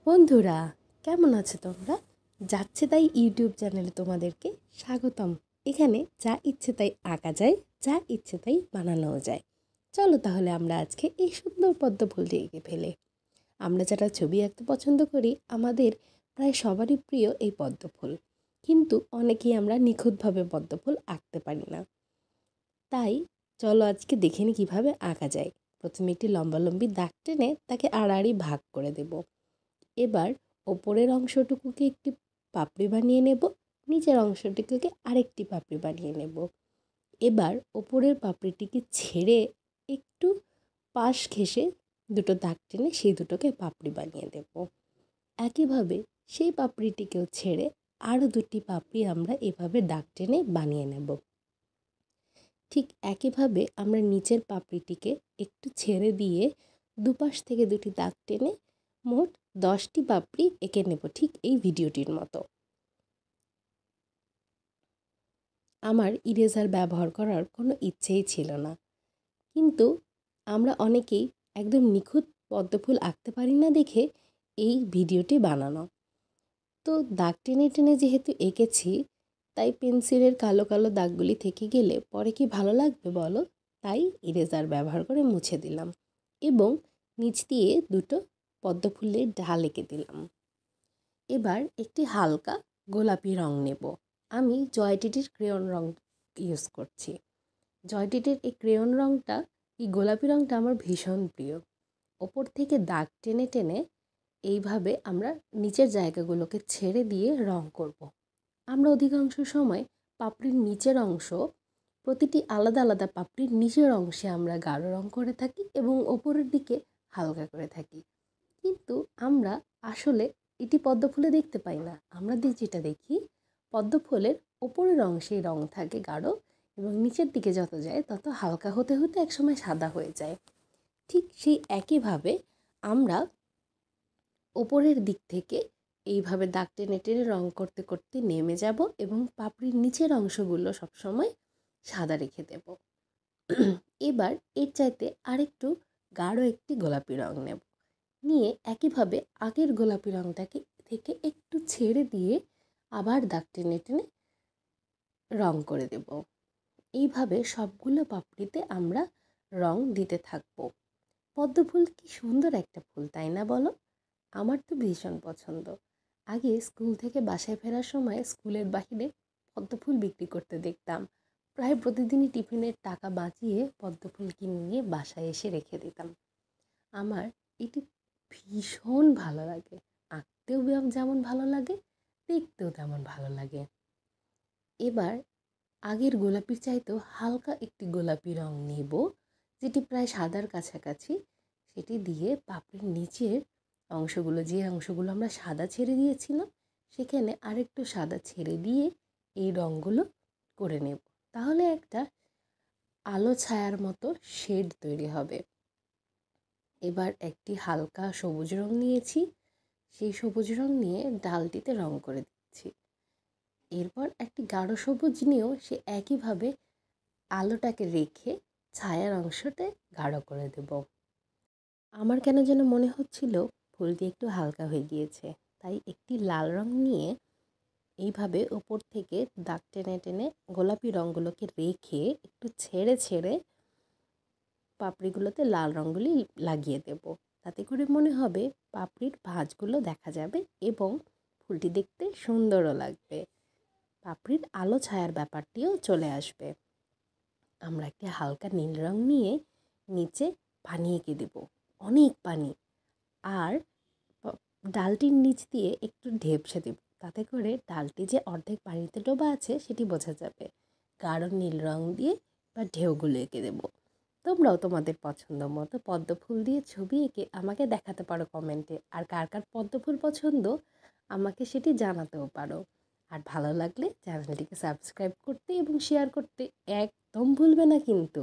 বন্ধুরা, কেমন আছো তোমরা? যাচ্ছে তাই ইউটিউব চ্যানেলে তোমাদেরকে স্বাগতম। এখানে যা ইচ্ছে তাই আঁকা যায়, যা ইচ্ছে তাই বানানোও যায়। চলো তাহলে আমরা আজকে এই সুন্দর পদ্ম ফুলটি এঁকে ফেলে। আমরা যারা ছবি আঁকতে পছন্দ করি, আমাদের প্রায় সবারই প্রিয় এই পদ্ম ফুল। কিন্তু অনেকেই আমরা নিখুঁতভাবে পদ্ম ফুল আঁকতে পারি না। তাই চলো আজকে দেখে নিই কীভাবে আঁকা যায়। প্রথমে একটি লম্বালম্বি দাগ টেনে তাকে আড়াআড়ি ভাগ করে দেব। এবার ওপরের অংশটুকুকে একটি পাপড়ি বানিয়ে নেব, নিচের অংশটুকুকে আরেকটি পাপড়ি বানিয়ে নেব। এবার ওপরের পাপড়িটিকে ছেড়ে একটু পাশ ঘেঁষে দুটো দাগ টেনে সেই দুটোকে পাপড়ি বানিয়ে দেব। একইভাবে সেই পাপড়িটিকেও ছেড়ে আরও দুটি পাপড়ি আমরা এভাবে দাগ টেনে বানিয়ে নেব। ঠিক একইভাবে আমরা নিচের পাপড়িটিকে একটু ছেড়ে দিয়ে দুপাশ থেকে দুটি দাগ টেনে মোট 10টি পাপড়ি এঁকে নেব, ঠিক এই ভিডিওটির মতো। আমার ইরেজার ব্যবহার করার কোনো ইচ্ছেই ছিল না, কিন্তু আমরা অনেকেই একদম নিখুঁত পদ্মফুল আঁকতে পারি না দেখে এই ভিডিওটি বানানো। তো দাগ টেনে টেনে যেহেতু এঁকেছি, তাই পেন্সিলের কালো কালো দাগগুলি থেকে গেলে পরে কি ভালো লাগবে বলো? তাই ইরেজার ব্যবহার করে মুছে দিলাম এবং নিচ দিয়ে দুটো পদ্মফুলের ডাল এঁকে দিলাম। এবার একটি হালকা গোলাপি রং নেব। আমি জয়টিটির ক্রেয়ন রং ইউজ করছি। জয়টিটির এই ক্রেয়ন রংটা, এই গোলাপি রংটা আমার ভীষণ প্রিয়। ওপর থেকে দাগ টেনে টেনে এইভাবে আমরা নিচের জায়গাগুলোকে ছেড়ে দিয়ে রং করব। আমরা অধিকাংশ সময় পাপড়ির নিচের অংশ, প্রতিটি আলাদা আলাদা পাপড়ির নিচের অংশে আমরা গাঢ় রং করে থাকি এবং ওপরের দিকে হালকা করে থাকি। কিন্তু আমরা আসলে এটি পদ্মফুলে দেখতে পাই না। আমরা যেটা দেখি, পদ্মফুলের ওপরের অংশেই রং থাকে গাঢ় এবং নিচের দিকে যত যায় তত হালকা হতে হতে একসময় সাদা হয়ে যায়। ঠিক সেই একইভাবে আমরা ওপরের দিক থেকে এইভাবে দাগ টেনে টেনে রং করতে করতে নেমে যাব এবং পাপড়ির নিচের অংশগুলো সবসময় সাদা রেখে দেব। এবার এর চাইতে আরেকটু গাঢ় একটি গোলাপি রং নেব, নিয়ে একইভাবে আগের গোলাপি রংটাকে থেকে একটু ছেড়ে দিয়ে আবার দাগ টেনে টেনে রং করে দেব। এইভাবে সবগুলো পাপড়িতে আমরা রং দিতে থাকবো। পদ্ম ফুল কি সুন্দর একটা ফুল, তাই না বলো? আমার তো ভীষণ পছন্দ। আগে স্কুল থেকে বাসায় ফেরার সময় স্কুলের বাহিরে পদ্ম ফুল বিক্রি করতে দেখতাম। প্রায় প্রতিদিনই টিফিনের টাকা বাঁচিয়ে পদ্ম ফুল কিনে নিয়ে বাসায় এসে রেখে দিতাম। আমার এটি ভীষণ ভালো লাগে, আঁকতেও যেমন ভালো লাগে, দেখতেও তেমন ভালো লাগে। এবার আগের গোলাপির চাইতেও হালকা একটি গোলাপি রং নেব, যেটি প্রায় সাদার কাছাকাছি। সেটি দিয়ে পাপড়ির নিচের অংশগুলো, যে অংশগুলো আমরা সাদা ছেড়ে দিয়েছিলাম, সেখানে আরেকটু সাদা ছেড়ে দিয়ে এই রঙগুলো করে নেব। তাহলে একটা আলো ছায়ার মতো শেড তৈরি হবে। এবার একটি হালকা সবুজ রং নিয়েছি, সেই সবুজ রং নিয়ে ডালটিতে রং করে দিচ্ছি। এরপর একটি গাঢ় সবুজ নিয়েও সে একইভাবে আলোটাকে রেখে ছায়ার অংশতে গাঢ় করে দেব। আমার কেন যেন মনে হচ্ছিল ফুলটি একটু হালকা হয়ে গিয়েছে, তাই একটি লাল রং নিয়ে এইভাবে ওপর থেকে দাগ টেনে টেনে গোলাপি রঙগুলোকে রেখে একটু ছেড়ে ছেড়ে পাপড়িগুলোতে লাল রঙগুলি লাগিয়ে দেব। তাতে করে মনে হবে পাপড়ির ভাঁজগুলো দেখা যাবে এবং ফুলটি দেখতে সুন্দরও লাগবে। পাপড়ির আলো ছায়ার ব্যাপারটিও চলে আসবে। আমরা একটি হালকা নীল রং নিয়ে নিচে পানি এঁকে দেব, অনেক পানি। আর ডালটির নিচ দিয়ে একটু ঢেপসে দেব, তাতে করে ডালটি যে অর্ধেক পানিতে ডোবা আছে সেটি বোঝা যাবে। গাঢ় নীল রং দিয়ে বা ঢেউগুলো এঁকে দেব। তোমরাও তোমাদের পছন্দ মতো পদ্ম ফুল দিয়ে ছবি এঁকে আমাকে দেখাতে পারো কমেন্টে। আর কার কার পদ্ম ফুল পছন্দ আমাকে সেটি জানাতেও পারো। আর ভালো লাগলে চ্যানেলটিকে সাবস্ক্রাইব করতে এবং শেয়ার করতে একদম ভুলবে না কিন্তু।